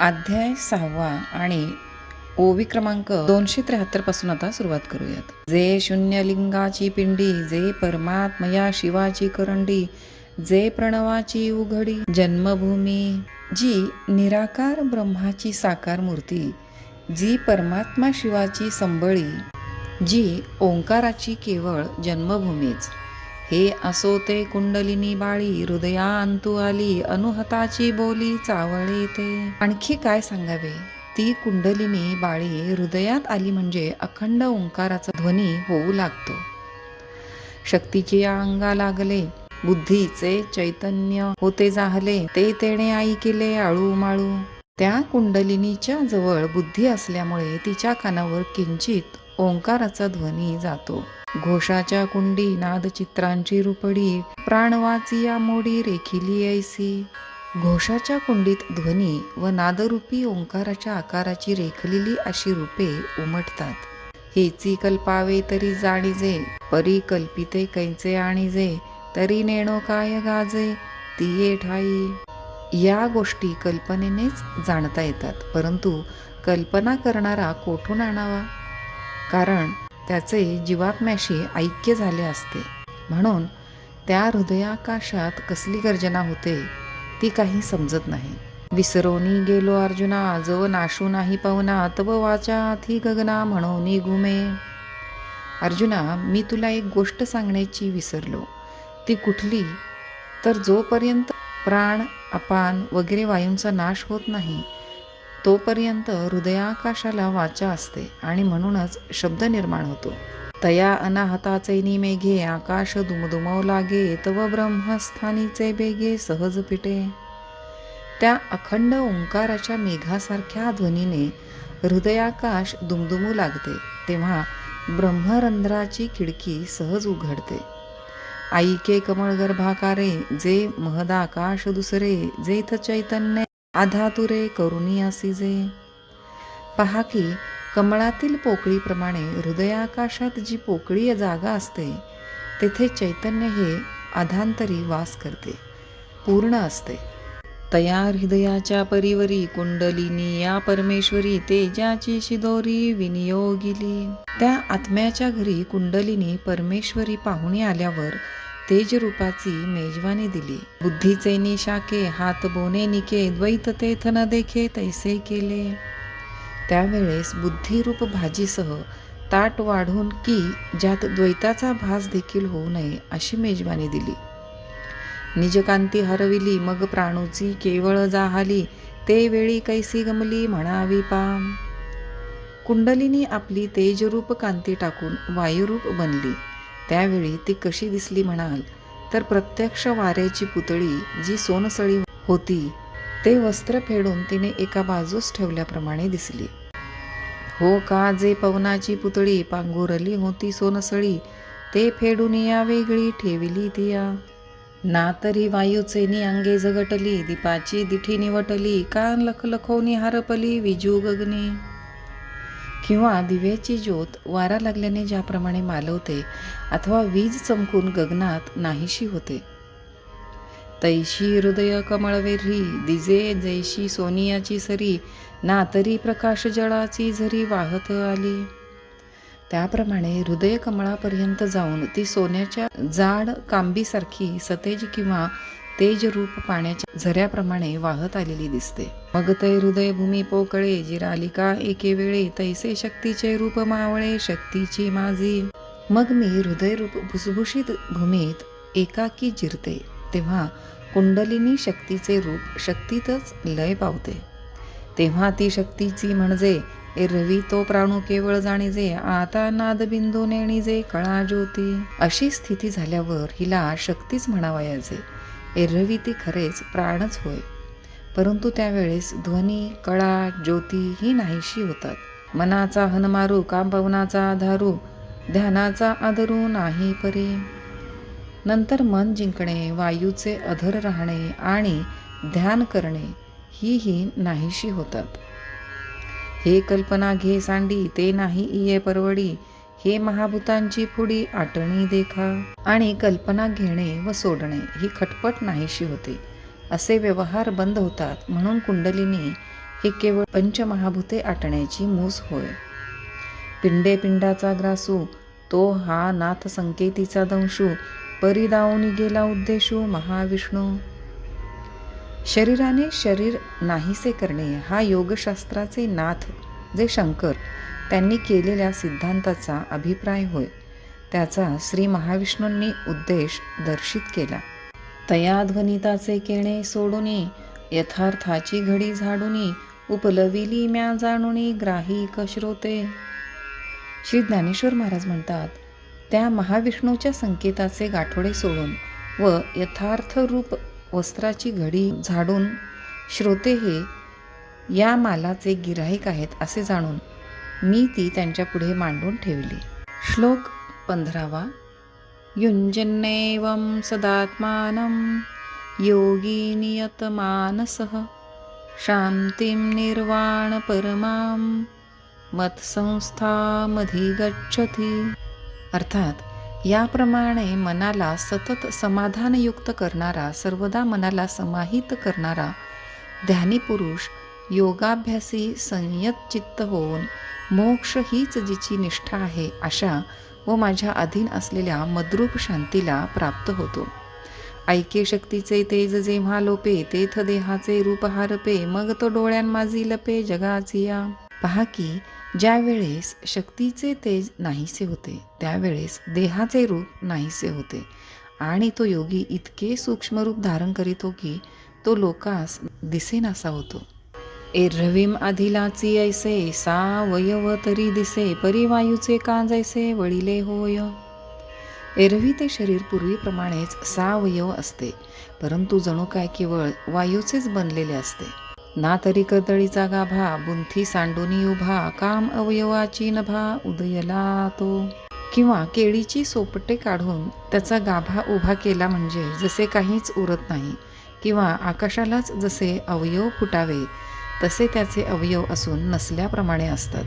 अध्याय 6 आणि ओवी क्रमांक 273 पासून आता सुरुवात करूयात. जे शून्यलिंगाची पिंडी, जे परमात्मया शिवाची करंडी, जे प्रणवाची उघडी जन्मभूमी, जी निराकार ब्रह्माची साकार मूर्ती, जी परमात्मा शिवाची संबळी, जी ओंकाराची केवळ जन्मभूमीच. हे असो ते कुंडलिनी बाळी, हृदया अंतू आली, अनुहताची बोली चावळे ते. आणखी काय सांगावे? ती कुंडलिनी बाळी हृदयात आली म्हणजे अखंड ओंकाराचा ध्वनी होऊ लागतो. शक्तीची या अंगा लागले, बुद्धीचे चैतन्य होते जाहले, ते तेणे आई केले आळू माळू. त्या कुंडलिनीच्या जवळ बुद्धी असल्यामुळे तिच्या कानावर किंचित ओंकाराचा ध्वनी जातो. घोषाच्या कुंडी नादचित्रांची रुपडी, प्राणवाचिया मोडी रेखिली ऐसी. घोषाच्या कुंडीत ध्वनी व नादरूपी ओंकाराच्या आकाराची रेखलेली अशी रूपे उमटतात. हेची कल्पावे तरी जाणीजे, परी कल्पिते कैचे आणीजे, तरी नेणो काय गाजे तिये ठाई. या गोष्टी कल्पनेनेच जाणता येतात, परंतु कल्पना करणारा कोठून आणावा? कारण त्याचे जीवात्म्याशी ऐक्य झाले असते. म्हणून त्या हृदयाकाशात कसली गर्जना होते ती काही समजत नाही. विसरोनी गेलो अर्जुना, जव नाशू नाही पवना, तव वाचा अथी गगना म्हणून घुमे. अर्जुना, मी तुला एक गोष्ट सांगण्याची विसरलो. ती कुठली? तर जोपर्यंत प्राण, अपान वगैरे वायूंचा नाश होत नाही तोपर्यंत हृदयाकाशाला वाचा असते आणि म्हणूनच शब्द निर्माण होतो. तया अनाहताचे निमेघे, आकाश दुमदुमव लागे, तव ब्रह्मस्थानीचे बेगे सहज पिटे. त्या अखंड ओंकाराच्या मेघासारख्या ध्वनीने हृदयाकाश दुमदुमू लागते, तेव्हा ब्रह्मरंध्राची खिडकी सहज उघडते. आईके कमळ गर्भाकारे, जे महदाकाश दुसरे, जेथ चैतन्य आधातुरे करुणी असिजे. पहा की कमळातील पोकळीप्रमाणे हृदयाकाशात जी पोकळी जागा असते तेथे चैतन्य हे अधांतरी वास करते, पूर्ण असते. तया हृदयाच्या परिवरी कुंडलिनी या परमेश्वरी, तेजाची शिदोरी विनियोगिली. त्या आत्म्याच्या घरी कुंडलिनी परमेश्वरी पाहुणी आल्यावर तेजरूपाची मेजवानी दिली. बुद्धीचे निशाके, हात बोने निके, द्वैत तेथ न देखे तैसे केले. त्यावेळेस बुद्धिरूप भाजीसह ताट वाढून की ज्यात द्वैताचा भास देखील होऊ नये अशी मेजवानी दिली. निजकांती हरविली, मग प्राणूची केवळ जाहाली, ते वेळी कैसी गमली म्हणावी पाम. कुंडलिनी आपली तेजरूप कांती टाकून वायुरूप बनली. त्यावेळी ती कशी दिसली म्हणाल तर प्रत्यक्ष वाऱ्याची पुतळी जी सोनसळी होती ते वस्त्र फेडून तिने एका बाजूस ठेवल्याप्रमाणे दिसली. हो का, जे पवनाची पुतळी पांघुरली होती सोनसळी, ते फेडून या वेगळी ठेविली तिया. ना तरी वायूचे अंगे झगटली, दीपाची दिठी निवटली, कान लखलखोनी हरपली विजू गगनी. किंवा दिव्याची ज्योत वारा लागल्याने ज्याप्रमाणे मालवते अथवा वीज चमकून गगनात नाहीशी होते, तैशी हृदय कमळवेरी, दिजे जैशी सोनियाची सरी, ना तरी प्रकाश जळाची झरी वाहत आली. त्याप्रमाणे हृदय कमळापर्यंत जाऊन ती सोन्याच्या जाड कांबीसारखी सतेज किंवा तेजरूप पाण्याच्या झऱ्याप्रमाणे वाहत आलेली दिसते. मग ते हृदय भूमी पोकळे, जिरालिका एके वेळे, तैसे शक्तीचे रूप मावळे शक्तीची माझी. मग मी हृदयरूप भुसभुशीत भूमीत एकाकी जिरते, तेव्हा कुंडलिनी शक्तीचे रूप शक्तीतच लय पावते. तेव्हा ती शक्तीची म्हणजे एरवी तो प्राणू केवळ जाणीजे, आता नादबिंदू नेणीजे कळा ज्योती. अशी स्थिती झाल्यावर हिला शक्तीच म्हणावयाचे. एरवी ती खरेच प्राणच होय, परंतु त्यावेळेस ध्वनी, कळा, ज्योती ही नाहीशी होतात. मनाचा हनमारू, कामपवनाचा आधारू, ध्यानाचा आदरू नाही परी. नंतर मन जिंकणे, वायूचे अधर राहणे आणि ध्यान करणे ही नाहीशी होतात. हे कल्पना घे सांडी, ते नाही इये परवडी, हे महाभूतांची पुढी आटणी देखा. आणि कल्पना घेणे व सोडणे ही खटपट नाहीशी होते. असे व्यवहार बंद होतात. म्हणून कुंडलिनी हे केवळ पंचमहाभूते आटण्याची मूस होय. पिंडे पिंडाचा ग्रासू, तो हा नाथ संकेतीचा दंशू, परिदावून गेला उद्देशू महाविष्णू. शरीराने शरीर नाहीसे करणे हा योगशास्त्राचे नाथ जे शंकर त्यांनी केलेल्या सिद्धांताचा अभिप्राय होय. त्याचा श्री महाविष्णूंनी उद्देश दर्शित केला. तया ध्वनिताचे केणे सोडूनी, यथार्थाची घडी झाडूनी, उपलविली म्या जाणुनी ग्राहिक श्रोते. श्री ज्ञानेश्वर महाराज म्हणतात, त्या महाविष्णूच्या संकेताचे गाठोडे सोडून व यथार्थ रूप वस्त्राची घडी झाडून श्रोते हे या मालाचे गिराहिक आहेत असे जाणून मी ती त्यांच्या पुढे मांडून ठेवली. श्लोक 15. युञ्जन्नेवं सदात्मानं योगी नियतमानसः शान्तिं निर्वाण परमां मत्संस्थामधिगच्छति. अर्थात याप्रमाणे मनाला सतत समाधानयुक्त करणारा, सर्वदा मनाला समाहित करणारा ध्यानी पुरुष योगाभ्यासी संयत चित्त होऊन मोक्ष हीच जिची निष्ठा आहे अशा व माझ्या अधीन असलेल्या मद्रूप शांतीला प्राप्त होतो. ऐके शक्तीचे तेज जेव्हा लोपे, तेथ देहाचे रूप हारपे, मग तो डोळ्यांमाझी लपे जगाचिया. पहा की ज्या वेळेस शक्तीचे तेज नाहीसे होते त्यावेळेस देहाचे रूप नाहीसे होते आणि तो योगी इतके सूक्ष्म रूप धारण करीतो की तो लोकास दिसेनासा होतो. एरवीम अधिलाची ऐसे सावयव तरी दिसे, परिवायूचे कांजैसे वळिले होय. एरवी ते शरीर पूर्वीप्रमाणेच सावयव असते, परंतु जणू काय केवळ वायूचेच बनलेले असते. ना तरी कर्दळीचा गाभा, बुंथी सांडोनी उभा, काम अवयवाची नभा उदयला तो. किंवा केळीची सोपटे काढून त्याचा गाभा उभा केला म्हणजे जसे काहीच उरत नाही, किंवा आकाशालाच जसे अवयव फुटावे तसे त्याचे अवयव असून नसल्याप्रमाणे असतात.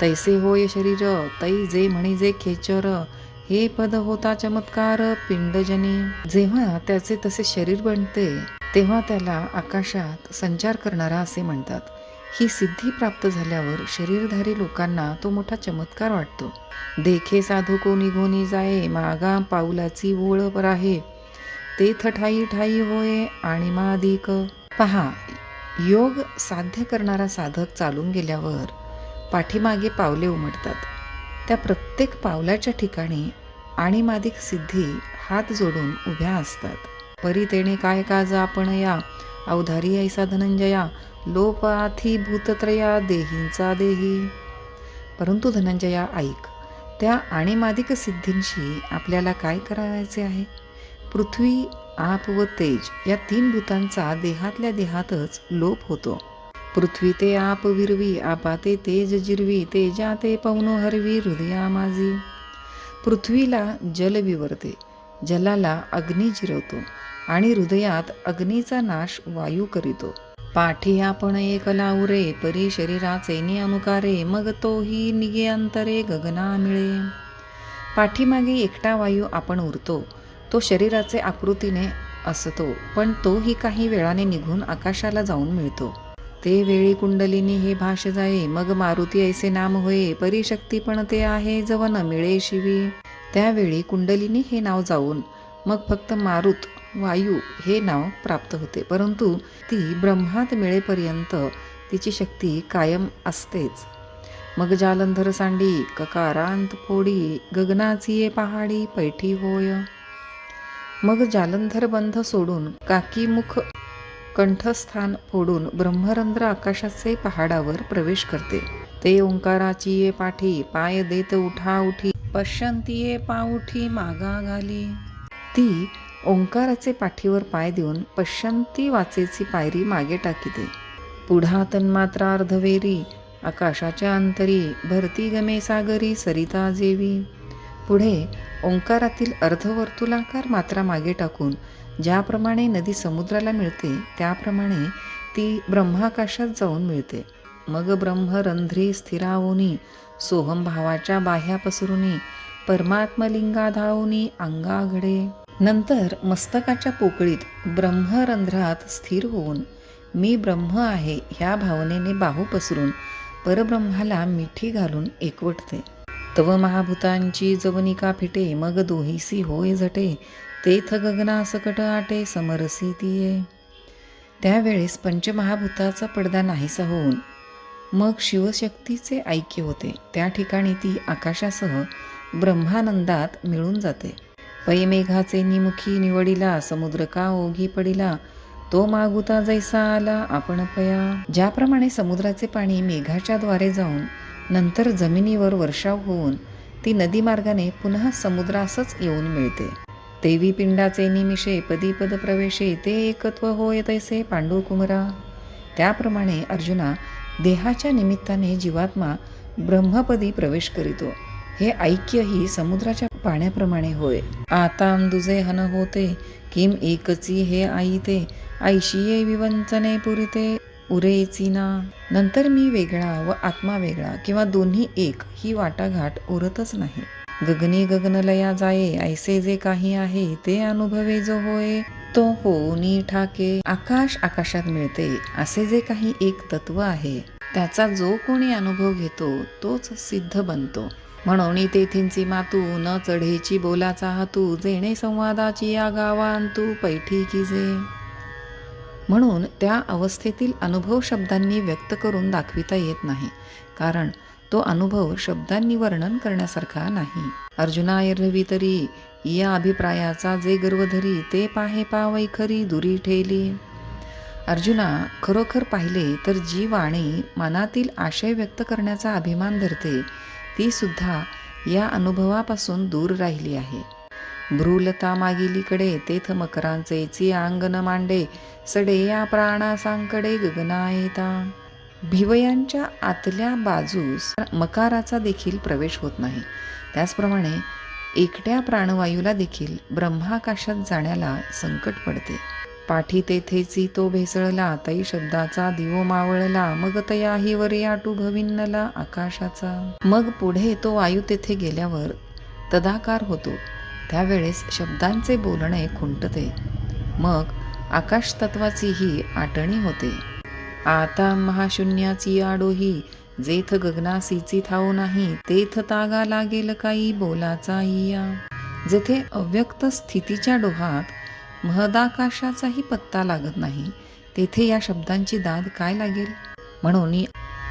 तैसे होय शरीर, तै जे म्हणी जे खेचर, हे पद होता चमत्कार पिंडजनी. जेव्हा त्याचे तसे शरीर बनते तेव्हा त्याला आकाशात संचार करणारा असे म्हणतात. ही सिद्धी प्राप्त झाल्यावर शरीरधारी लोकांना तो मोठा चमत्कार वाटतो. देखे साधू कोणी गोनी जाये, मागा पाऊलाची ओळ आहे, तेथ ठाई ठाई होय आणि मादिक. पहा, योग साध्य करणारा साधक चालून गेल्यावर पाठीमागे पावले उमटतात. त्या प्रत्येक पावलाच्या ठिकाणी आणि मादिक सिद्धी हात जोडून उभ्या असतात. परी तेणे काय काज आपण या, अवधारी ऐसा धनंजया, लोपाथी भूतत्रया देहींचा देही. परंतु धनंजया ऐक, त्या आणिमादिक सिद्धींशी आपल्याला काय करायचे आहे? पृथ्वी, आप व तेज या 3 भूतांचा देहातल्या देहातच लोप होतो. पृथ्वी ते आप विरवी, आपा ते तेज जिरवी, तेजा ते पवनो हरवी हृदया माझी. पृथ्वीला जल विवरते, जलाला अग्नी जिरवतो आणि हृदयात अग्नीचा नाश वायू करीतो. पाठी आपण एक लावरे, परी शरीराचे नि अनुकारे, मग तोही निगे अंतरे गगना मिळे. पाठीमागे एकटा वायू आपण उरतो, तो शरीराचे आकृतीने असतो, पण तोही काही वेळाने निघून आकाशाला जाऊन मिळतो. ते वेळी कुंडलिनी हे भाष जाये, मग मारुती ऐसे नाम होये, परिशक्ती पण ते आहे जवन मिळे शिवी. त्यावेळी कुंडलिनी हे नाव जाऊन मग फक्त मारुत वायू हे नाव प्राप्त होते, परंतु ती ब्रह्मात मिळेपर्यंत तिची शक्ती कायम असतेच. मग जालंधर सांडी, ककारांत फोडी, गगनाची ये पहाडी पैठी होय. मग जालंधर बंध सोडून काकीमुख कंठस्थान फोडून ब्रह्मरंध्र आकाशाचे पहाडावर प्रवेश करते. ते ओंकाराची ये पाठी, पाय देत उठा उठी, पश्यंती ये पाउठी मागा घाली. ती ओंकाराचे पाठीवर पाय देऊन पश्यंती वाचेची पायरी मागे टाकीते. पुढा तन्मात्रा अर्धवेरी, आकाशाच्या अंतरी, भरती गमे सागरी सरिता जेवी. पुढे ओंकारातील अर्धवर्तुलाकार मात्रा मागे टाकून ज्याप्रमाणे नदी समुद्राला मिळते त्याप्रमाणे ती ब्रह्माकाशात जाऊन मिळते. मग ब्रह्मरंध्री स्थिरावोनी, सोहम भावाच्या बाह्या पसरुनी, परमात्मलिंगा धावूनी अंगा घडे. नंतर मस्तकाच्या पोकळीत ब्रह्मरंध्रात स्थिर होऊन मी ब्रह्म आहे ह्या भावनेने बाहू पसरून परब्रह्माला मिठी घालून एकवटते. तव महाभूतांची जवनिका फिटे, मग दोहीसी होय झटे, तेथ गगना सकट आटे समरसी तिये. त्यावेळेस पंचमहाभूताचा पडदा नाहीसा होऊन मग शिवशक्तीचे ऐक्य होते. त्या ठिकाणी ती आकाशासह ब्रह्मानंदात मिळून जाते. पै मेघाचे निमुखी निवडिला, समुद्र का ओघी पडिला, तो मागुता जैसा आला आपण पया. ज्याप्रमाणे समुद्राचे पाणी मेघाच्या द्वारे जाऊन नंतर जमिनीवर वर्षाव होऊन ती नदी मार्गाने पुन्हा समुद्रासच येऊन मिळते. देवी पिंडाचे निमिषे पदी पद प्रवेशे, ते एकत्व होय तैसे पांडू कुमरा. त्याप्रमाणे अर्जुना, देहाच्या निमित्ताने जीवात्मा ब्रह्मपदी प्रवेश करीतो. हे ऐक्य ही समुद्राच्या पाण्याप्रमाणे होय. आता दुजे हन होते, किम एकची हे आईते, ऐशिये विवंचने पुरिते उरेची ना. नंतर मी वेगळा व आत्मा वेगळा किंवा दोन्ही एक ही वाटाघाट उरतच नाही. गगनी गगनलया जाये, ऐसे जे काही आहे ते अनुभवे जो होय, तो होनी ठाके. आकाश आकाशात मिळते असे जे काही एक तत्व आहे त्याचा जो कोणी अनुभव घेतो तोच सिद्ध बनतो. म्हणून तेथींची मातू, न चढेची बोलाचा हातू, जेणे संवादाची या गावांतू पैठी किजे. म्हणून त्या अवस्थेतील अनुभव शब्दांनी व्यक्त करून दाखविता येत नाही, कारण तो अनुभव शब्दांनी वर्णन करण्यासारखा नाही. अर्जुना एरवी तरी या अभिप्रायाचा जे गर्वधरी, ते पाहे पावै खरी दुरी ठेली. अर्जुना, खरोखर पाहिले तर जी वाणी मनातील आशय व्यक्त करण्याचा अभिमान धरते ती सुद्धा या अनुभवापासून दूर राहिली आहे. भ्रूलता मागिलीकडे, तेथ मकरांचे अंगण मांडे, सडे या प्राणा सांकडे गगना येता. भिवयांच्या आतल्या बाजूस मकाराचा देखील प्रवेश होत नाही. त्याचप्रमाणे एकट्या प्राणवायूला देखील ब्रह्माकाशात जाण्याला संकट पडते. पाठी तेथेची तो भेसळला, तै शब्दाचा दिवो मावळला, मग तयाही वरे आटू भविन्नला आकाशाचा. मग पुढे तो वायू तेथे गेल्यावर तदाकार होतो. त्यावेळेस शब्दांचे बोलणे खुंटते. मग आकाश तत्वाचीही आटणी होते. आता महाशून्याची आडोही, जेथ गगनासीची ठाऊ नाही, तेथ तागा लागेल काही बोलाचा या. जेथे अव्यक्त स्थितीच्या डोहात महदाकाशाचाही पत्ता लागत नाही, तेथे या शब्दांची दाद काय लागेल. म्हणून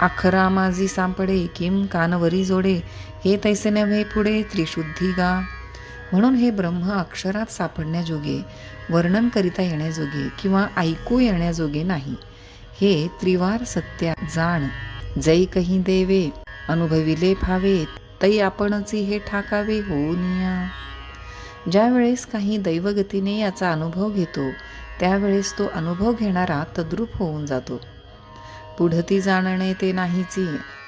आखरा माझी सांपडे, किम कानवरी जोडे, हे तैसे नव्हे पुढे त्रिशुद्धी गा. म्हणून हे ब्रह्म अक्षरात सापडण्याजोगे, वर्णन करिता येण्याजोगे किंवा ऐकू येण्याजोगे नाही. हे त्रिवार सत्या जाण, जै कही देवे अनुभविले फावे, तै आपणची हे ठाकावे होनिया. ज्यावेळेस काही दैवगतीने याचा अनुभव घेतो त्यावेळेस तो अनुभव घेणारा तद्रूप होऊन जातो. पुढती जाणणे ते नाहीची,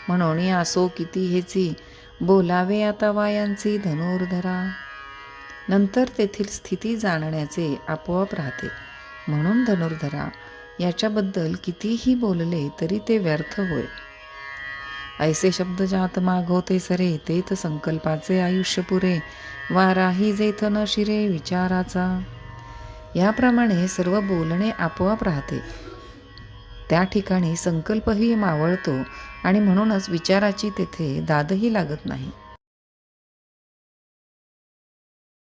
म्हणून असो किती हेची, बोलावे आता वायांची धनुर्धरा. नंतर तेथील स्थिती जाणण्याचे आपोआप राहते. म्हणून धनुर्धरा, याच्याबद्दल कितीही बोलले तरी ते व्यर्थ होय. ऐसे शब्द जात मागवते सरे, तेथ संकल्पाचे आयुष्य पुरे, वाराही जेथ न शिरे विचाराचा. याप्रमाणे सर्व बोलणे आपोआप राहते. त्या ठिकाणी संकल्पही मावळतो आणि म्हणूनच विचाराची तेथे दादही लागत नाही.